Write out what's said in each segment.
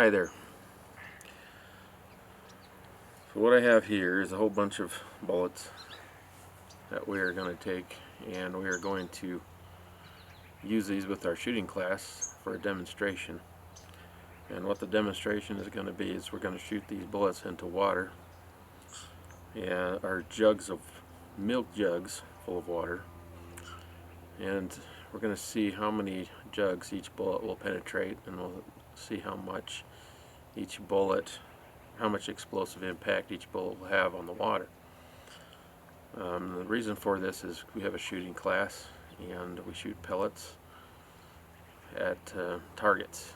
Hi there. So what I have here is a whole bunch of bullets that we are going to take, and we are going to use these with our shooting class for a demonstration. And what the demonstration is going to be is we're going to shoot these bullets into water, and our jugs of milk jugs full of water, and we're going to see how many jugs each bullet will penetrate, and we'll see how much each bullet, how much explosive impact each bullet will have on the water. The reason for this is we have a shooting class and we shoot pellets at targets,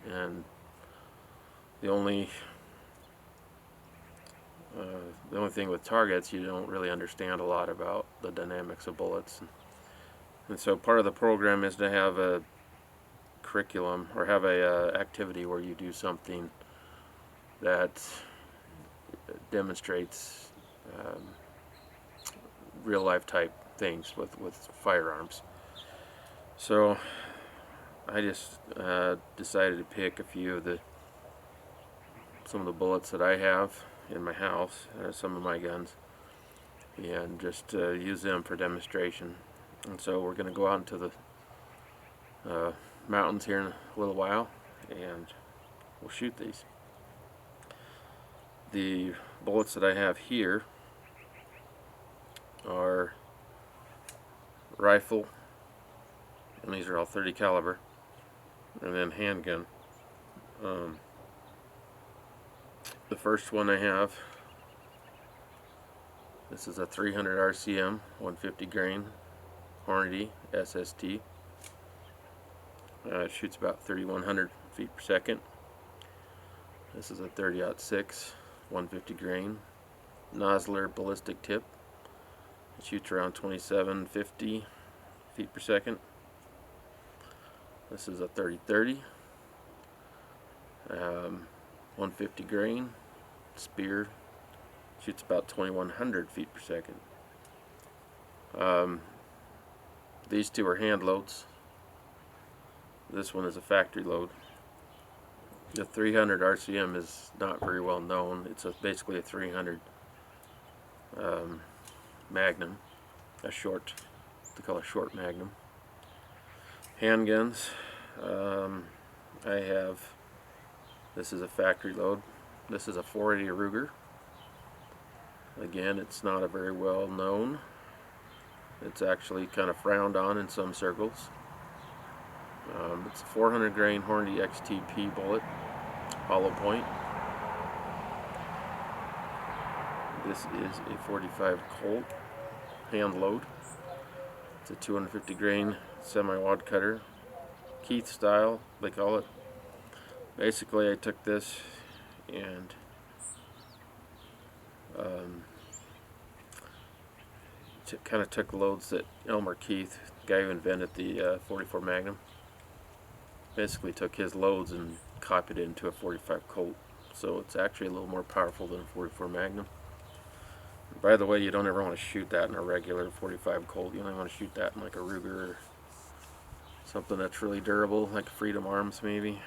and the only thing with targets, you don't really understand a lot about the dynamics of bullets, and so part of the program is to have a curriculum or have a activity where you do something that demonstrates real life type things with firearms. So I just decided to pick a few of some of the bullets that I have in my house, some of my guns, and just use them for demonstration. And so we're going to go out into the mountains here in a little while, and we'll shoot these. The bullets that I have here are rifle, and these are all 30 caliber, and then handgun. The first one I have, this is a 300 RCM 150 grain Hornady SST. It shoots about 3,100 feet per second. This is a 30-06 150 grain Nosler ballistic tip. It shoots around 2,750 feet per second. This is a 30-30 150 grain spear. Shoots about 2,100 feet per second. These two are hand loads. This one is a factory load. The 300 RCM is not very well known. It's basically a 300 Magnum, a short, they call it a short Magnum. Handguns, I have, this is a factory load. This is a 480 Ruger. Again, it's not a very well known. It's actually kind of frowned on in some circles. It's a 400 grain Hornady XTP bullet, hollow point. This is a 45 Colt hand load. It's a 250 grain semi-wad cutter, Keith style they call it. Basically I took this and kind of took loads that Elmer Keith, the guy who invented the 44 Magnum, basically took his loads and copied it into a 45 Colt. So it's actually a little more powerful than a 44 Magnum. By the way, you don't ever want to shoot that in a regular 45 Colt. You only want to shoot that in like a Ruger or something that's really durable, like Freedom Arms maybe.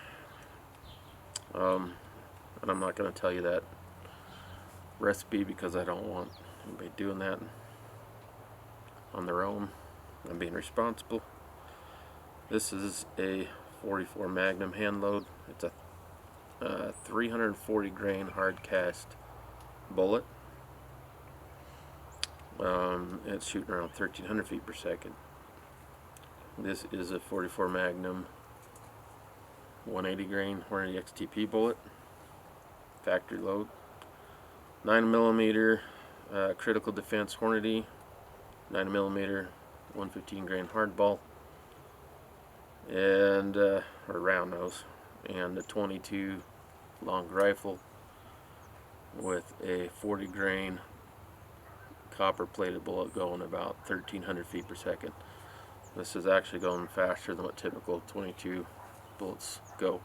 And I'm not going to tell you that recipe because I don't want anybody doing that on their own. I'm being responsible. This is a 44 Magnum hand load. It's a 340 grain hard cast bullet. It's shooting around 1,300 feet per second. This is a 44 Magnum 180 grain Hornady XTP bullet, factory load. 9mm critical defense Hornady, 9mm 115 grain hardball, and or round nose, and a 22 long rifle with a 40 grain copper plated bullet going about 1,300 feet per second. This is actually going faster than what typical 22 bullets go.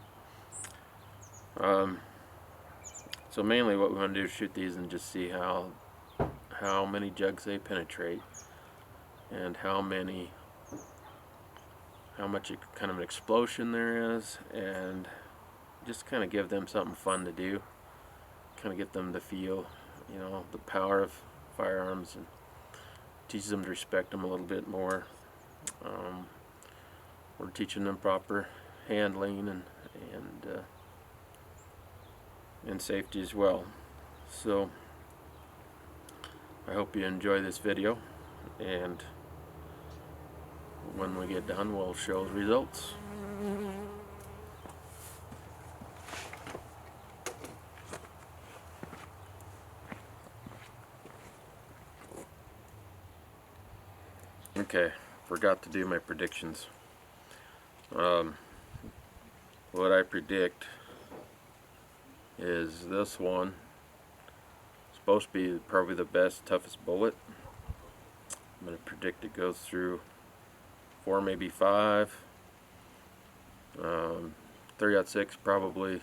So mainly what we want to do is shoot these and just see how many jugs they penetrate, and how much kind of an explosion there is, and just kind of give them something fun to do, kind of get them to feel, you know, the power of firearms, and teaches them to respect them a little bit more. We're teaching them proper handling and safety as well. So I hope you enjoy this video, and when we get done we'll show the results. Okay, forgot to do my predictions. What I predict is this one is supposed to be probably the best, toughest bullet. I'm going to predict it goes through 4, maybe 5. 3-06 probably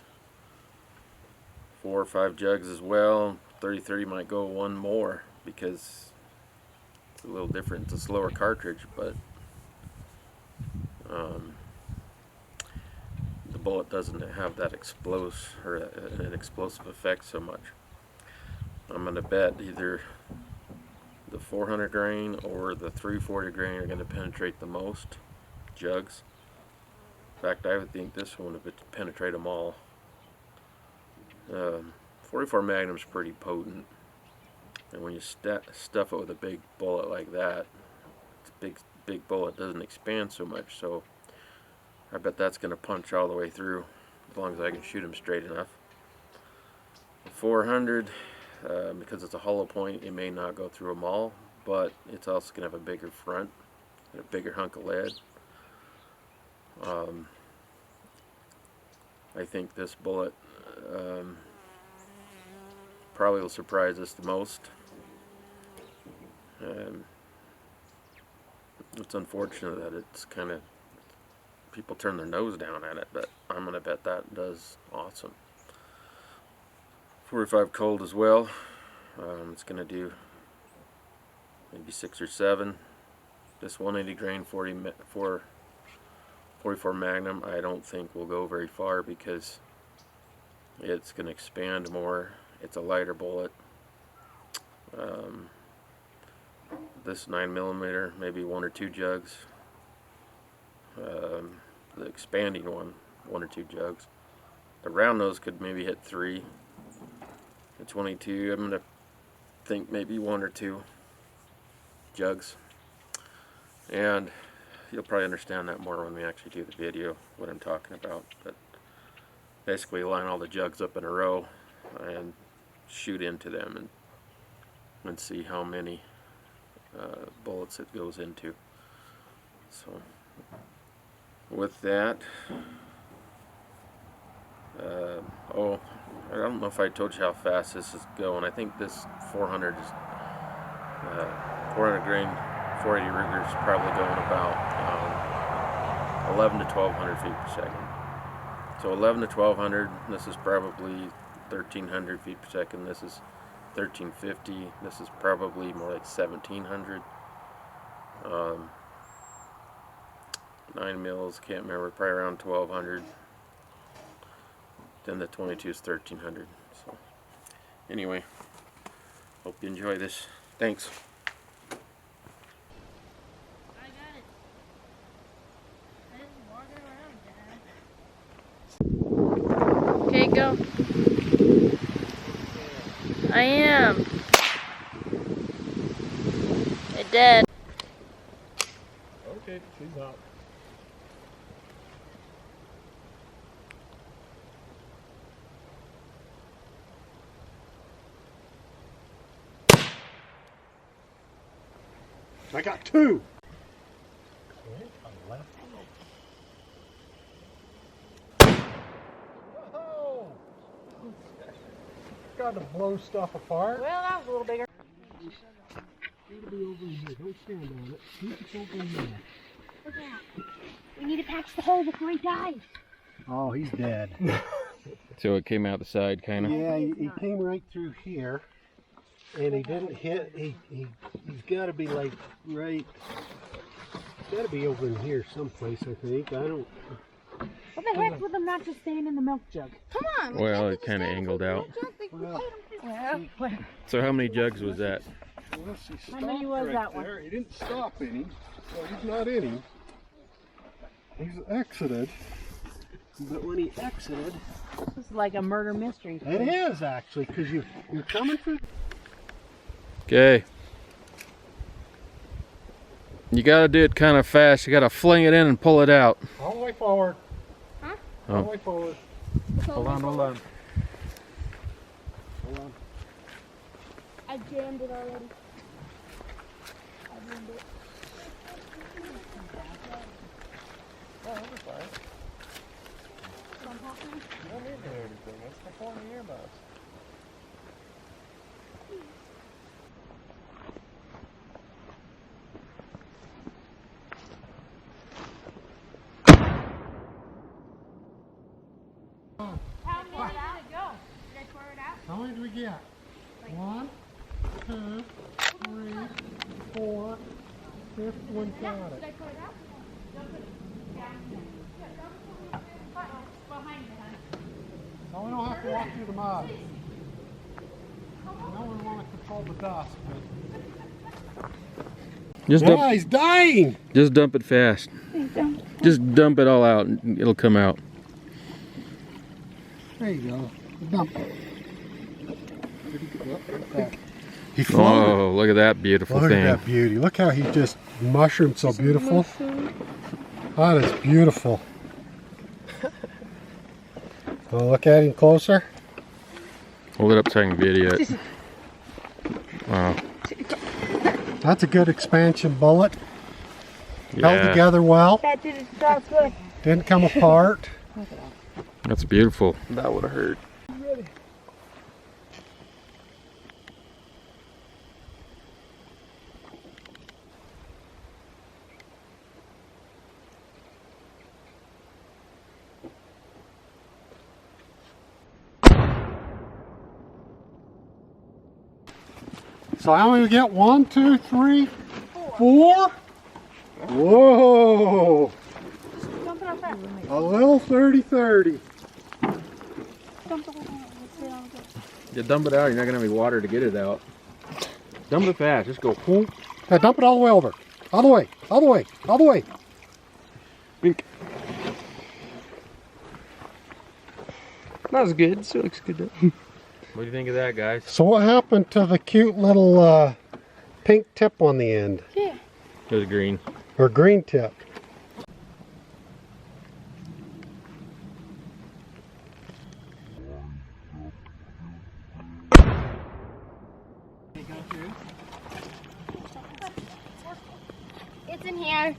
4 or 5 jugs as well. 30-30 might go one more because it's a little different. It's a slower cartridge, but the bullet doesn't have that an explosive effect so much. I'm going to bet either the 400 grain or the 340 grain are going to penetrate the most jugs. In fact, I would think this one would penetrate them all. 44 Magnum's pretty potent, and when you stuff it with a big bullet like that, it's big bullet doesn't expand so much, so I bet that's going to punch all the way through as long as I can shoot them straight enough. The 400, because it's a hollow point, it may not go through them all, but it's also going to have a bigger front and a bigger hunk of lead. I think this bullet probably will surprise us the most. It's unfortunate that it's kind of, people turn their nose down at it, but I'm going to bet that does awesome. 45 cold as well. It's going to do maybe 6 or 7. This 180 grain 44 Magnum I don't think will go very far because it's going to expand more. It's a lighter bullet. This 9mm, maybe 1 or 2 jugs. The expanding one, 1 or 2 jugs. The round nose could maybe hit 3. The 22, I'm going to think maybe 1 or 2 jugs. And you'll probably understand that more when we actually do the video, what I'm talking about. But basically line all the jugs up in a row and shoot into them and see how many bullets it goes into. So with that, oh, I don't know if I told you how fast this is going. I think this 400 is 400 grain 480 Ruger is probably going about 11 to 1200 feet per second. So 11 to 1200, this is probably 1300 feet per second. This is 1350. This is probably more like 1700. 9 mils, can't remember, probably around 1200. Then the 22 is 1300. So anyway, hope you enjoy this. Thanks. I got it. I just walking around, Dad. Okay, go. I am. It dead. Okay, she's out. I got 2. Okay, on the left. Whoa! Got to blow stuff apart. Well, that was a little bigger. It'll be over in here. Don't stand on it. Keep it over in there. Look at that. We need to patch the hole before he dies. Oh, he's dead. So it came out the side, kind of? Yeah, he came right through here, and he didn't hit. He's got to be like right. Got to be over in here someplace, I think. I don't. What the heck's with them not just staying in the milk jug? Come on. Well, it kind of angled out. Well, So how many jugs was that? Well, she How many stopped was right that one? there. He didn't stop any, so he's not in him. He's exited. But when he exited, This is like a murder mystery. it is actually, because you're coming through. Okay. You gotta do it kind of fast. You gotta fling it in and pull it out. All the way forward. Huh? All the way forward. Hold on, hold on. Hold on. I jammed it already. I jammed it. How many did it go? Did I pour it out? How many do we get? 1, 2, 3, 4, 5th one got it. Did I pour it out? Don't put it down. Behind me, honey. So we don't have to walk through the mud. No one want to control the dust. Just Yeah, dump, he's dying. just dump it fast. Just dump it all out and it'll come out. There you go. Dump it. He floated. Oh, look at that beautiful Look thing. at that beauty. Look how he just mushroomed so beautiful. That is beautiful. Wanna look at him closer? Hold it up so I can video it. Wow. That's a good expansion bullet. Held Yeah, together well. That did its job good. Didn't come apart. that's beautiful. That would have hurt. So how many we get? 1, 2, 3, 4? Whoa! Dump it out there. A little 30-30. Dump it out there. Let's see how it goes. You dump it out, you're not gonna have any water to get it out. Dump it fast, just go whoop. Now dump it all the way over. All the way. All the way. All the way. Bink. That was good. Still looks good. What do you think of that, guys? So what happened to the cute little pink tip on the end? It was green. Or green tip? It's in here.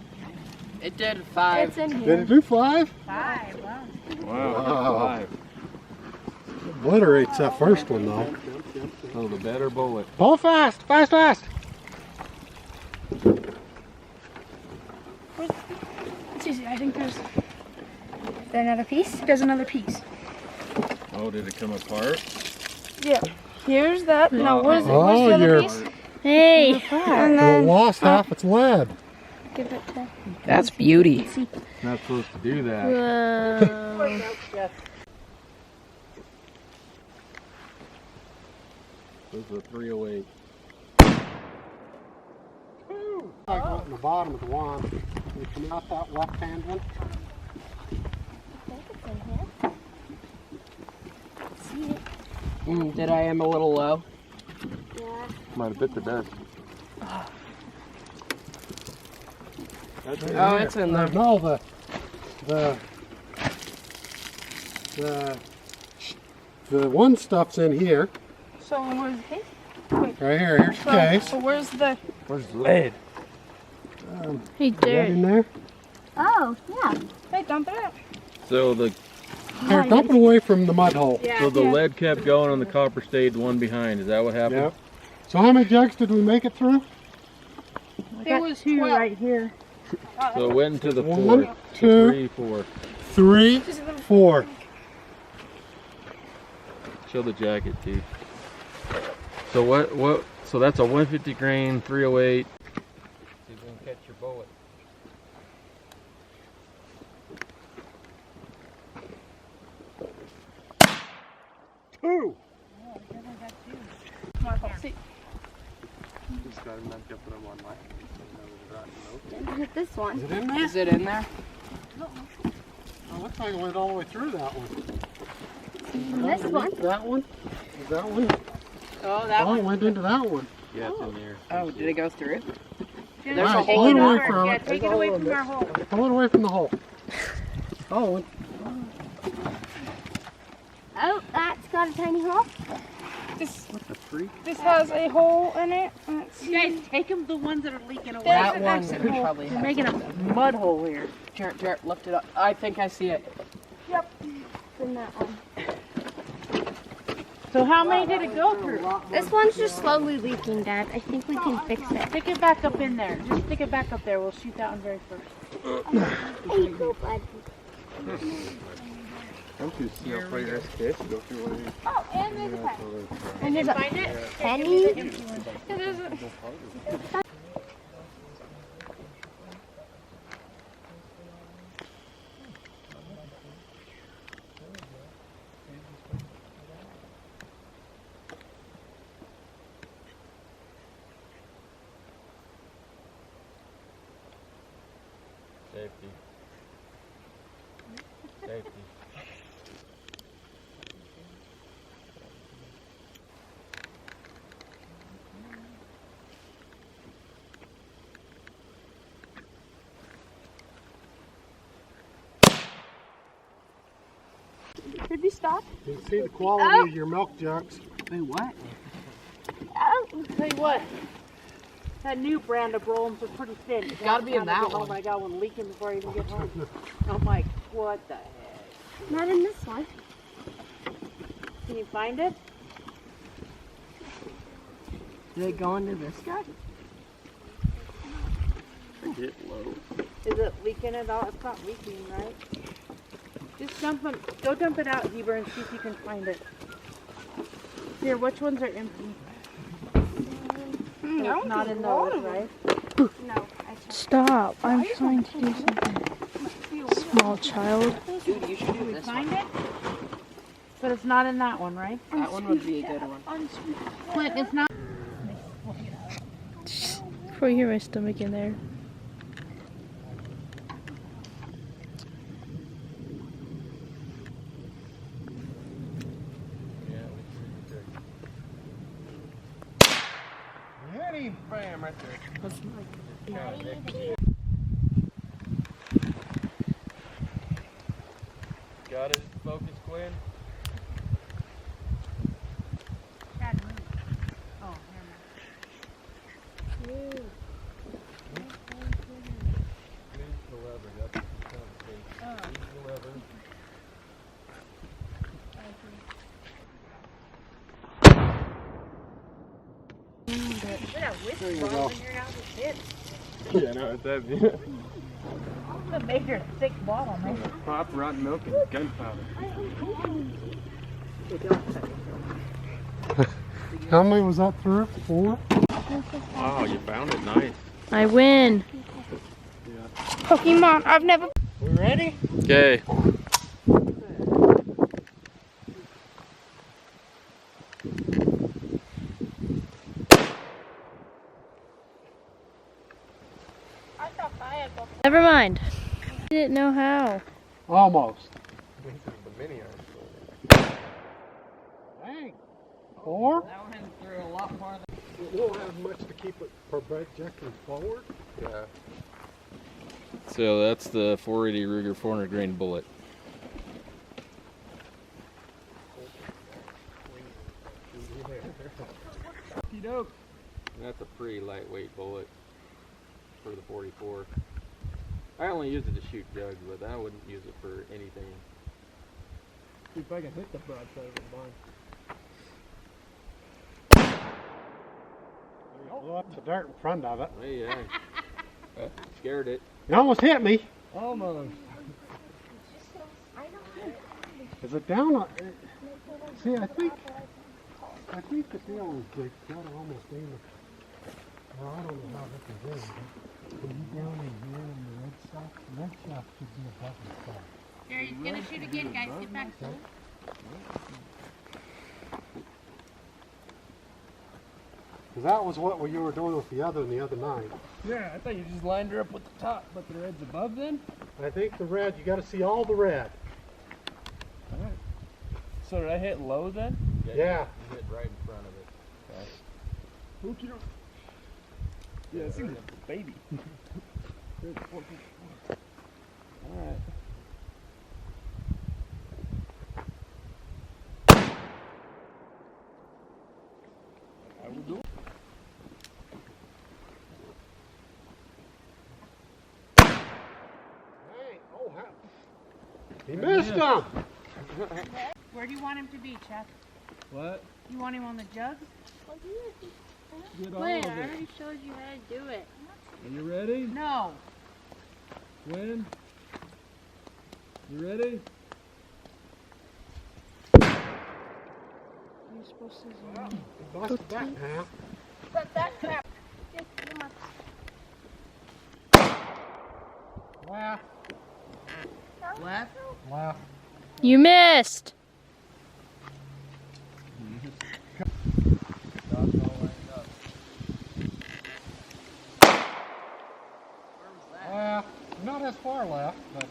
It did 5. It's in Did here. it do 5? 5. Wow. Wow. Wow. Obliterates that first one though. So the better bullet. Pull fast, fast, fast. it's easy. I think there's. Is there another piece? There's another piece. Oh, did it come apart? Yeah. Here's that. No, what is it? Oh, Where's the other you're- piece? Hey. And It then lost half its lead. give it to. That's beauty. Not supposed to do that. Whoa. This is a 308. I go in the bottom of the wand. Can you come out that left hand one? Did I am a little low? Might have bit the dust. Oh, it's in there. No, the one stuff's in here. So where's the case? Right here. Here's the case. So where's the? Where's the lead? Hey, Right there. in there. Oh, yeah. Hey, dump it out. So the Here, dump it away from the mud hole. so the lead kept going on the copper stayed the one behind. Is that what happened? Yep. So how many jugs did we make it through? There was 2 12. right here. So it went into the 1, 4. 2, 3, 4. 3, 4. Show the jacket too. So what? So that's a 150 grain 308. See if you can catch your bullet. what I'm on my. Didn't hit this one. Is it in there? Is it in there? Oh, looks like it went all the way through that one. This one. That one? Is that one? Oh, that Oh, it went into that one. Yeah, it's in there. Oh, did it go through? There's There's a Right, hole pull it in away it. from Yeah, it. take it away from our hole. Pull it away from the hole. Oh, Oh, that's got a tiny hole. This A freak. this has a hole in it. Let's see. Guys, take them the ones that are leaking away. There's That an one exit could hole. probably You're have making a mud hole here. Jarrett, lift it up. I think I see it. Yep. It's in that one. So how many did it go through? This one's just slowly leaking, Dad. I think we can fix it. Stick it back up in there. Just stick it back up there. We'll shoot that one very first. There you go, bud. Don't you see how far your fish go through one of these? Oh, and there's a pen. And there's a penny. It isn't. Safety. Safety. Did we stop? you can see the quality of your milk jugs. Wait, what? Oh. Tell you what, that new brand of Rollins are pretty thin. It's gotta be in that Oh one. my God, one leaking before I even get home. I'm like, what the heck? Not in this one. Can you find it? Did it go into this guy? Get low. Is it leaking at all? It's not leaking, right? Just go dump it out, Heber, and see if you can find it. Here, which ones are empty? No, It's not in those, right? No, I checked. Stop. I'm trying to do something. Small child. Dude, you should do this Find one. it? But it's not in that one, right? That one would be a good one. Clint, it's not. Before you hear my stomach in there. Hit him. Bam, right there. Got it. Focus, Quinn. Use the lever. That's what you're trying to do. Use the lever. There you go. Yeah, no, it's heavy. The major thick bottle, man. Pop, rotten milk, and gunpowder. How many was that through? 4? Oh, you found it. Nice. I win. Pokemon. I've never. We ready? Okay. Never mind. I didn't know how. Almost. This is the mini arm. Dang. 4? That one threw a lot more than. It won't have much to keep it projecting forward. Yeah. So that's the 480 Ruger 400 grain bullet. That's a pretty lightweight bullet for the 44. I only use it to shoot jugs, but I wouldn't use it for anything. See if I can hit the broadside of the barn. Blew up the dirt in front of it. Hey, yeah. Scared it. You almost hit me. Almost. Is it down? See, I think the deal is they got it almost in the. Well, I don't know how this is in. But you down in here in the red stuff? The red stuff should be above the stuff. There, he's gonna shoot again, guys. Get back. Because that was what you were doing with the other night. Yeah, I thought you just lined her up with the top, but the red's above then? I think the red, you got to see all the red. Alright. So did I hit low then? Yeah. You hit right in front of it. Okay. Yeah, it seems like a baby. Alright. I will do it. Hey, oh, he missed him. Where do you want him to be, Chuck? What? You want him on the jugs? Get all Wait, of I it. already showed you how to do it. Are you ready? No. When? You ready? You're supposed to zoom in. Busted that half. But that crap. Just you must. Laugh. Left? Laugh. You missed. Laugh. Not as far left, but.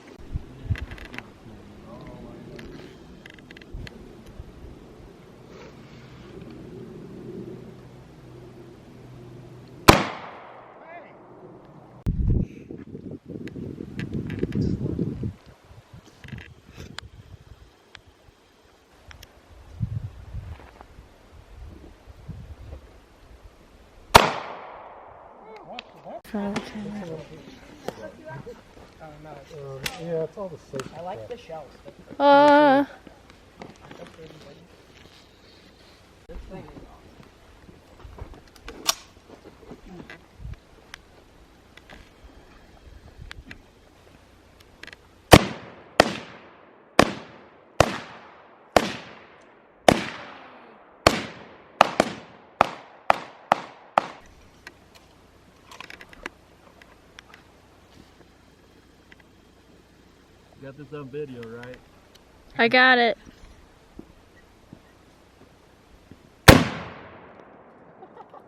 Yeah, it's all the same. I like the shells. You got this on video, right? I got it.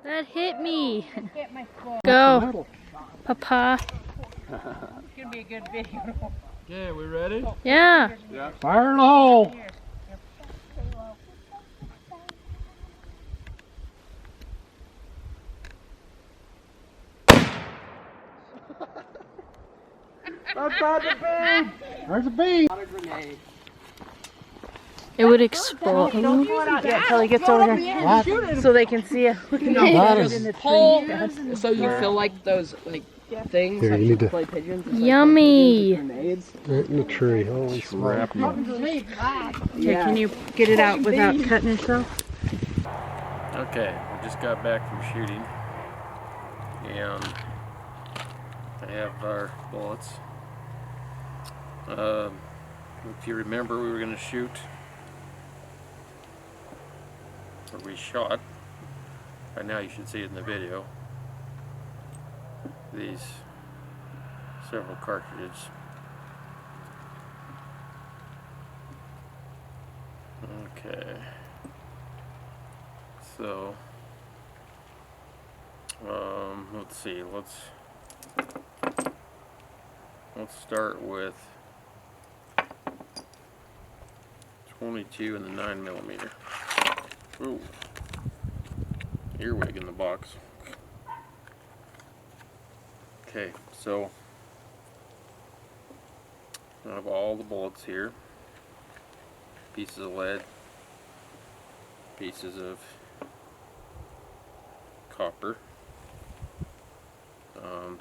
That hit me. Hit my foot. Go, Papa. It's gonna be a good video. Okay, we ready? Yeah. Fire in the hole. Here. There's a bee. It would explode. Don't pull it out yet until he gets over here. What? So they can see it. That is. Pull so you feel like those things Here, like you need to. play pigeons. Yummy. Grenades. Right in the tree. Holy crap. Okay, can you get it out without cutting yourself? Okay, we just got back from shooting, and I have our bullets. If you remember, we were going to shoot, or we shot, by now you should see it in the video, these several cartridges. Okay, so let's see, let's start with 22 and the 9mm. Ooh, earwig in the box. Okay, so I have all the bullets here. Pieces of lead, pieces of copper.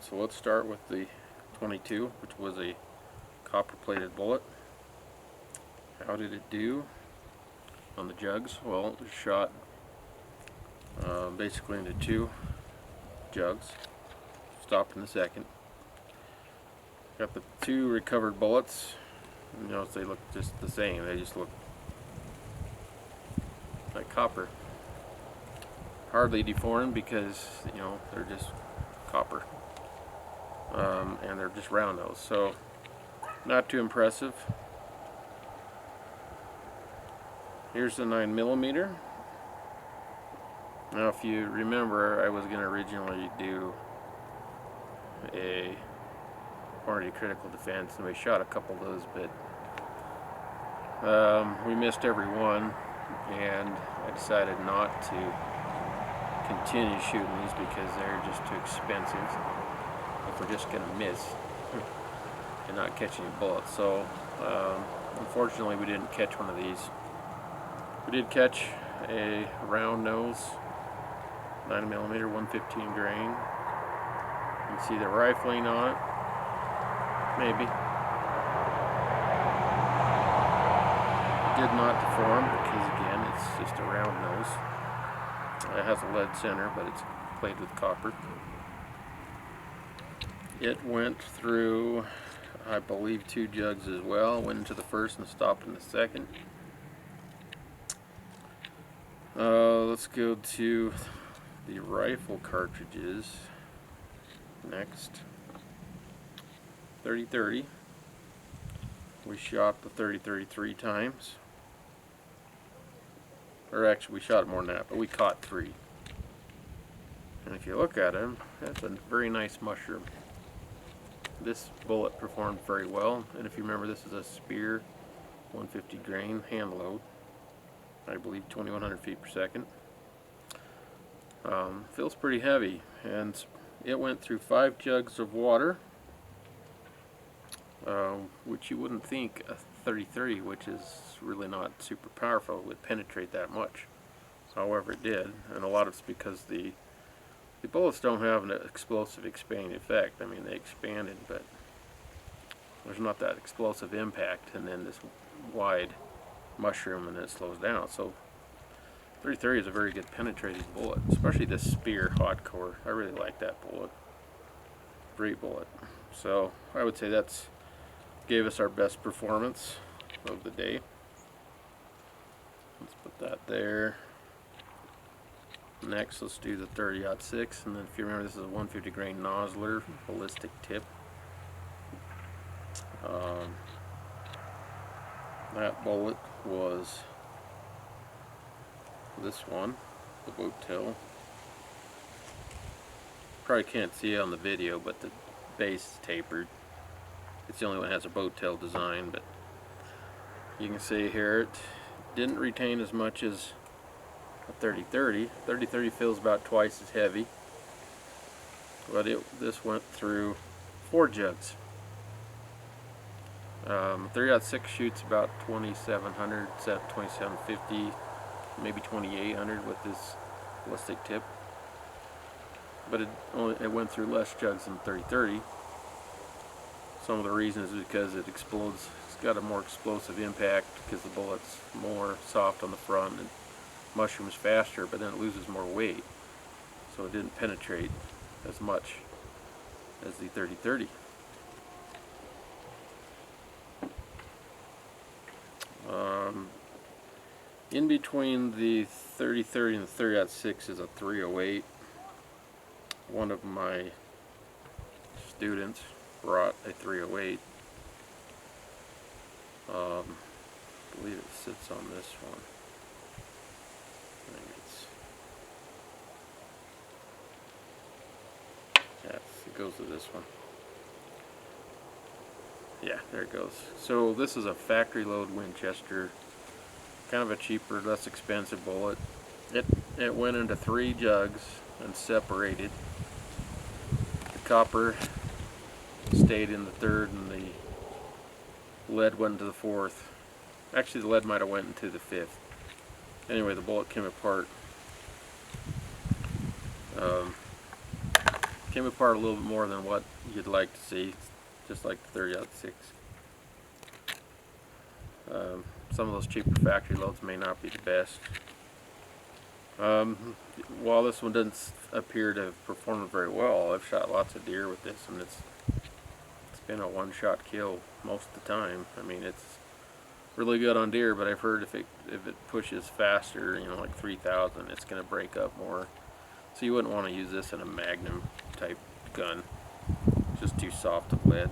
So let's start with the 22, which was a copper-plated bullet. How did it do on the jugs? Well, it was shot basically into two jugs. Stopped in a second. Got the two recovered bullets. You notice they look just the same. They just look like copper. Hardly deformed because, you know, they're just copper. And they're just round nose, so not too impressive. Here's the 9mm. Now, if you remember, I was going to originally do a quantity critical defense, and we shot a couple of those, but we missed every one, and I decided not to continue shooting these because they're just too expensive if we're just going to miss and not catch any bullets. So unfortunately we didn't catch one of these. We did catch a round nose 9mm 115 grain. You can see the rifling on it, maybe. It did not deform because, again, it's just a round nose. It has a lead center, but it's plated with copper. It went through, I believe, 2 jugs as well. Went into the first and stopped in the second. Let's go to the rifle cartridges next. 30-30. We shot the 30-30 3 times. Or actually, we shot more than that, but we caught 3. And if you look at him, that's a very nice mushroom. This bullet performed very well, and if you remember, this is a Spear 150 grain hand load. I believe 2100 feet per second. Feels pretty heavy, and it went through 5 jugs of water, which you wouldn't think a 30-30, which is really not super powerful, would penetrate that much. However, it did, and a lot of it's because the bullets don't have an explosive expanding effect. I mean, they expanded, but there's not that explosive impact, and then this wide mushroom, and then it slows down. So 30-30 is a very good penetrating bullet, especially this Spear hot core. I really like that bullet. Great bullet. So I would say that's gave us our best performance of the day. Let's put that there. Next, let's do the 30-06, and then if you remember, this is a 150 grain Nosler ballistic tip. That bullet was this one, the boat tail. Probably can't see it on the video, but the base is tapered. It's the only one that has a boat tail design, but you can see here it didn't retain as much as a 30-30. 30-30 feels about twice as heavy, but this went through 4 jugs. 30-06 shoots about 2700, 2750, maybe 2800 with this ballistic tip, but it went through less jugs than 30-30. Some of the reasons is because it explodes. It's got a more explosive impact because the bullet's more soft on the front and mushrooms faster, but then it loses more weight, so it didn't penetrate as much as the 30-30. In between the 30-30 and the 30-06 is a 308. One of my students brought a 308. I believe it sits on this one. I think it goes to this one. Yeah, there it goes. So this is a factory load Winchester, kind of a cheaper, less expensive bullet. It went into 3 jugs and separated. The copper stayed in the 3rd, and the lead went into the 4th. Actually, the lead might have went into the 5th. Anyway, the bullet came apart. Came apart a little bit more than what you'd like to see, just like the 30-06. Some of those cheaper factory loads may not be the best. While this one doesn't appear to have performed very well, I've shot lots of deer with this, and it's been a one-shot kill most of the time. I mean, it's really good on deer, but I've heard if it pushes faster, you know, like 3,000, it's going to break up more. So you wouldn't want to use this in a Magnum type gun. It's just too soft of lead.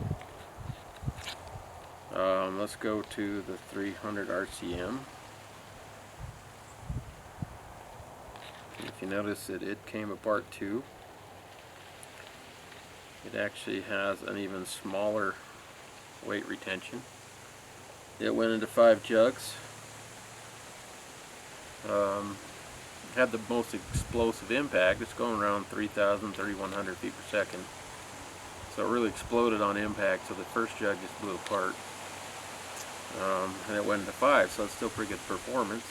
Let's go to the 300 RCM. If you notice that it came apart too. It actually has an even smaller weight retention. It went into 5 jugs. Had the most explosive impact. It's going around 3,000, 3,100 feet per second. So it really exploded on impact, so the first jug just blew apart. And it went into 5, so it's still pretty good performance.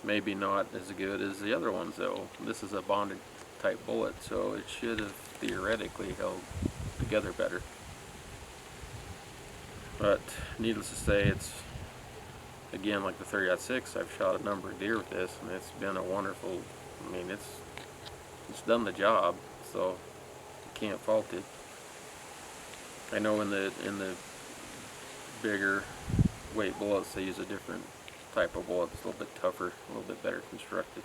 Maybe not as good as the other ones though. This is a bonded type bullet, so it should have theoretically held together better. But needless to say, it's, again, like the 30-06, I've shot a number of deer with this, and it's been a wonderful, I mean, it's done the job, so you can't fault it. I know in the bigger weight bullets they use a different type of bullet. It's a little bit tougher, a little bit better constructed.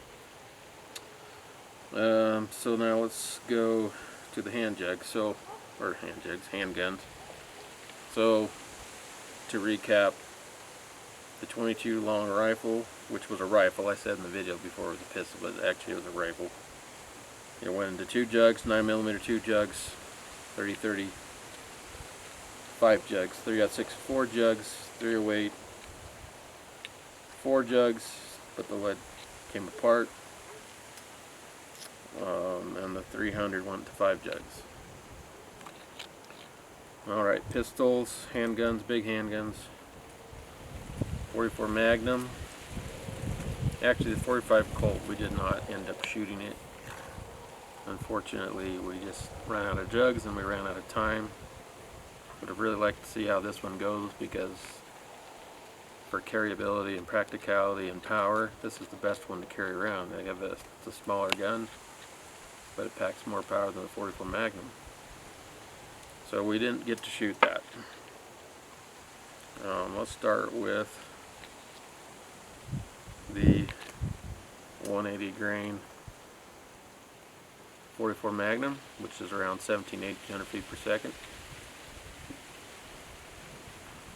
So now let's go to the hand jugs, handguns. So to recap, the 22 long rifle, which was a rifle, I said in the video before it was a pistol, but actually it was a rifle. It went into 2 jugs, 9mm 2 jugs, 30-30, 5 jugs, 3/06 4 jugs, 308 4 jugs, but the lead came apart, and the 300 went to 5 jugs. Alright, pistols, handguns, big handguns. 44 Magnum. Actually, the 45 Colt, we did not end up shooting it. Unfortunately, we just ran out of jugs and we ran out of time. Would have really liked to see how this one goes, because for carryability and practicality and power, this is the best one to carry around. They have it's a smaller gun, but it packs more power than the 44 Magnum. So we didn't get to shoot that. Let's start with the 180 grain 44 Magnum, which is around 1,700-1,800 feet per second.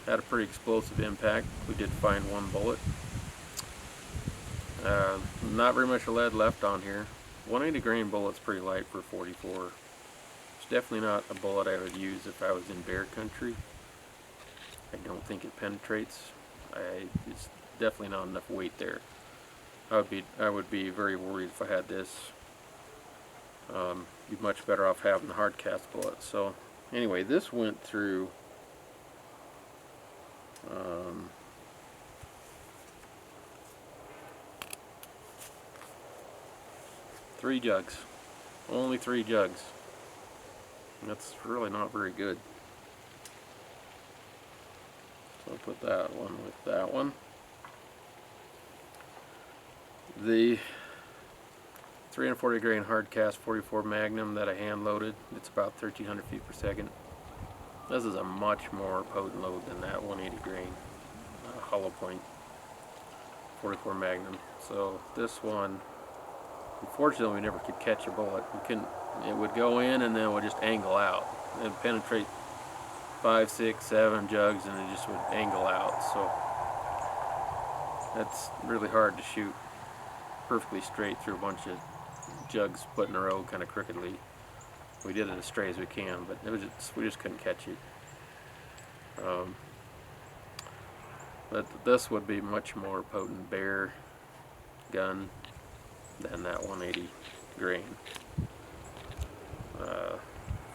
Had a pretty explosive impact. We did find 1 bullet. Not very much lead left on here. 180 grain bullet's pretty light for 44. It's definitely not a bullet I would use if I was in bear country. I don't think it penetrates. It's definitely not enough weight there. I would be very worried if I had this. Be much better off having the hard cast bullet. So anyway, this went through 3 jugs. Only 3 jugs. That's really not very good. So I'll put that one with that one. The 340 grain hard cast 44 Magnum that I hand loaded, it's about 1,300 feet per second. This is a much more potent load than that 180 grain hollow point 44 Magnum. So this one, unfortunately, we never could catch a bullet. We couldn't. It would go in and then it would just angle out. It would penetrate 5, 6, 7 jugs, and it just would angle out. So that's really hard to shoot perfectly straight through a bunch of jugs put in a row kind of crookedly. We did it as straight as we can, but it was we just couldn't catch it. But this would be much more potent bear gun than that 180 grain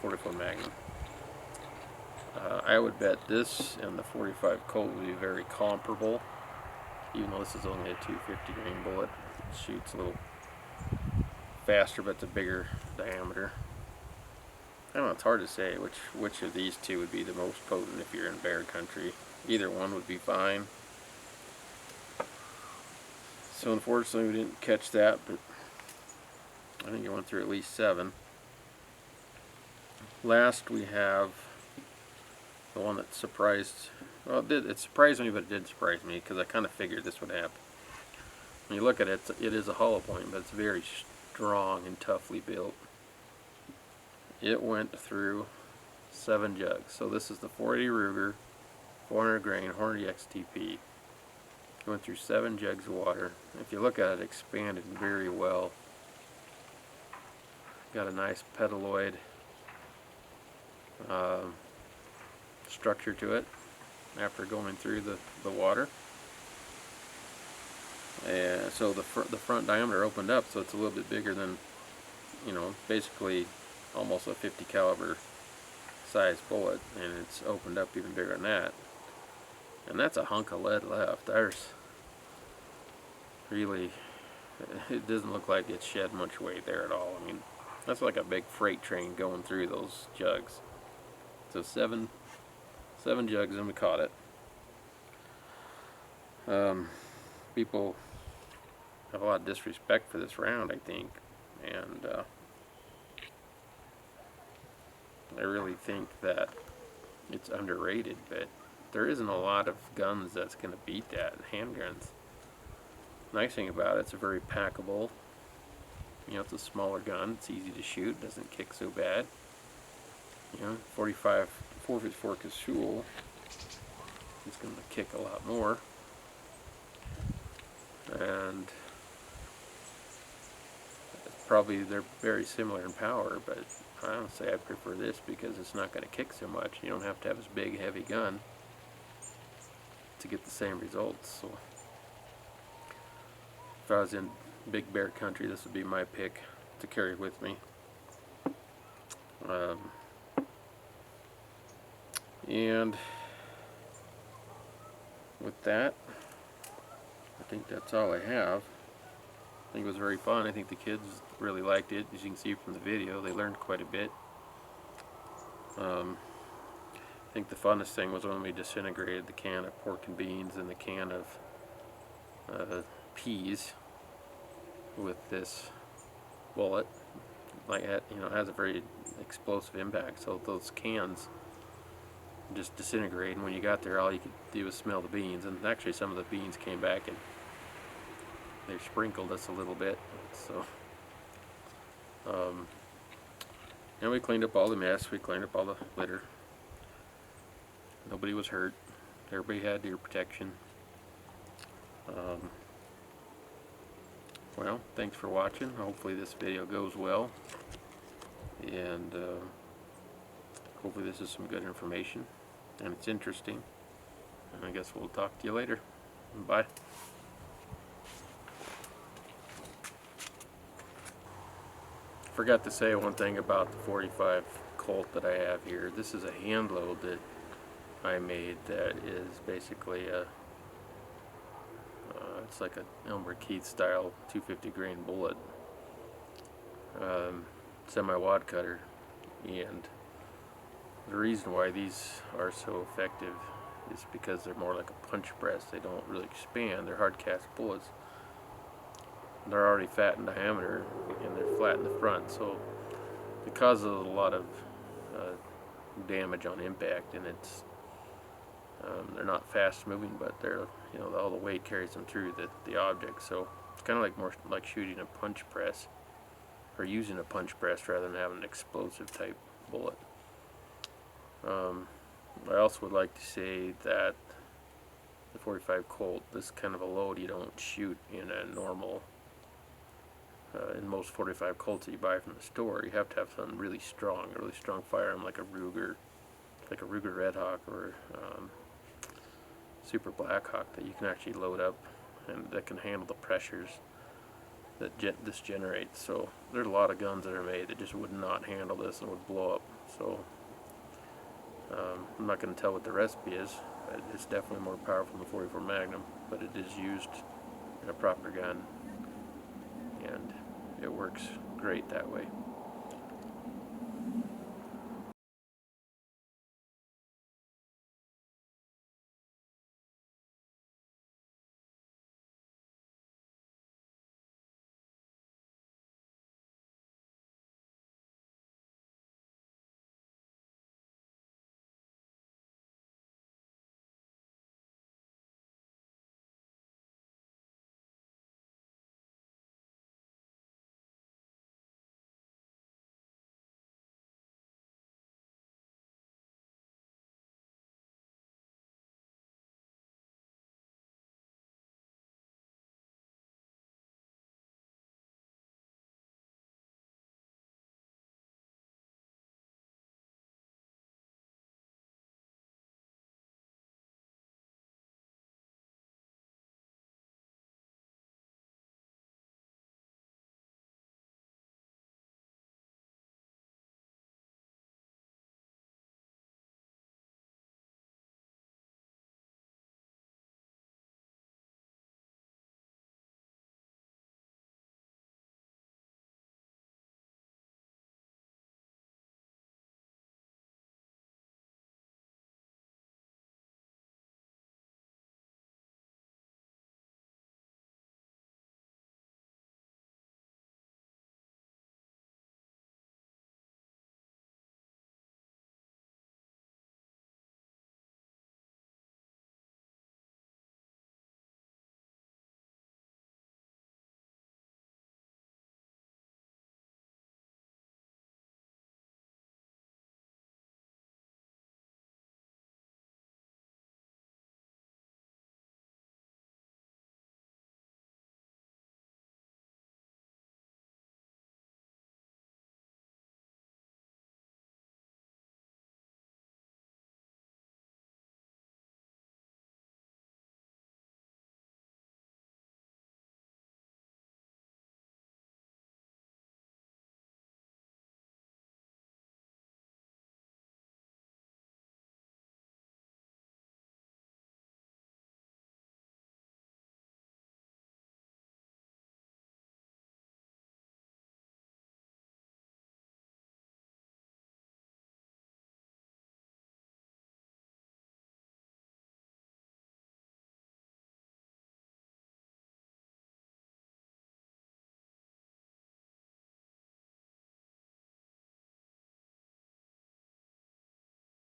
44 Magnum. I would bet this and the 45 Colt would be very comparable, even though this is only a 250 grain bullet. It shoots a little faster, but it's a bigger diameter. I don't know, it's hard to say which of these two would be the most potent if you're in bear country. Either one would be fine. So unfortunately we didn't catch that, but I think it went through at least 7. Last we have the one that surprised, well, it surprised me, but it did surprise me because I kind of figured this would happen. When you look at it, it is a hollow point, but it's very strong and toughly built. It went through 7 jugs. So this is the 480 Ruger 400 grain Hornady XTP. Went through 7 jugs of water. If you look at it, expanded very well. Got a nice petaloid structure to it after going through the water. And so the front diameter opened up, so it's a little bit bigger than, you know, basically almost a 50 caliber size bullet, and it's opened up even bigger than that. And that's a hunk of lead left. There's really, it doesn't look like it's shed much weight there at all. I mean, that's like a big freight train going through those jugs. So seven jugs, and we caught it. People have a lot of disrespect for this round, I think, and I really think that it's underrated, but there isn't a lot of guns that's going to beat that, handguns. Nice thing about it, it's a very packable, you know, it's a smaller gun, it's easy to shoot, doesn't kick so bad. You know, 454 Casull is going to kick a lot more. And probably they're very similar in power, but honestly I prefer this because it's not going to kick so much. You don't have to have this big heavy gun to get the same results. So if I was in big bear country, this would be my pick to carry with me. And with that, I think that's all I have. I think it was very fun. I think the kids really liked it. As you can see from the video, they learned quite a bit. I think the funnest thing was when we disintegrated the can of pork and beans and the can of peas with this bullet. Like that, you know, has a very explosive impact. So those cans just disintegrate, and when you got there, all you could do was smell the beans. And actually, some of the beans came back and they sprinkled us a little bit. So, and we cleaned up all the mess. We cleaned up all the litter. Nobody was hurt. Everybody had ear protection. Well, thanks for watching. Hopefully this video goes well, and hopefully this is some good information and it's interesting, and I guess we'll talk to you later. Bye. Forgot to say one thing about the 45 Colt that I have here. This is a hand load that I made that is basically a it's like a Elmer Keith style 250 grain bullet, semi-wad cutter. And the reason why these are so effective is because they're more like a punch press. They don't really expand. They're hard cast bullets. They're already fat in diameter and they're flat in the front, so it causes a lot of damage on impact. And it's they're not fast moving, but they're, you know, all the weight carries them through the object. So it's kind of like more like shooting a punch press, or using a punch press rather than having an explosive type bullet. I also would like to say that the 45 Colt, this kind of a load you don't shoot in a normal, in most 45 Colts that you buy from the store. You have to have something really strong, a really strong firearm like a Ruger Red Hawk, or Super Black Hawk, that you can actually load up and that can handle the pressures that this generates. So there's a lot of guns that are made that just would not handle this and would blow up. So I'm not going to tell what the recipe is, but it's definitely more powerful than the 44 Magnum, but it is used in a proper gun and it works great that way.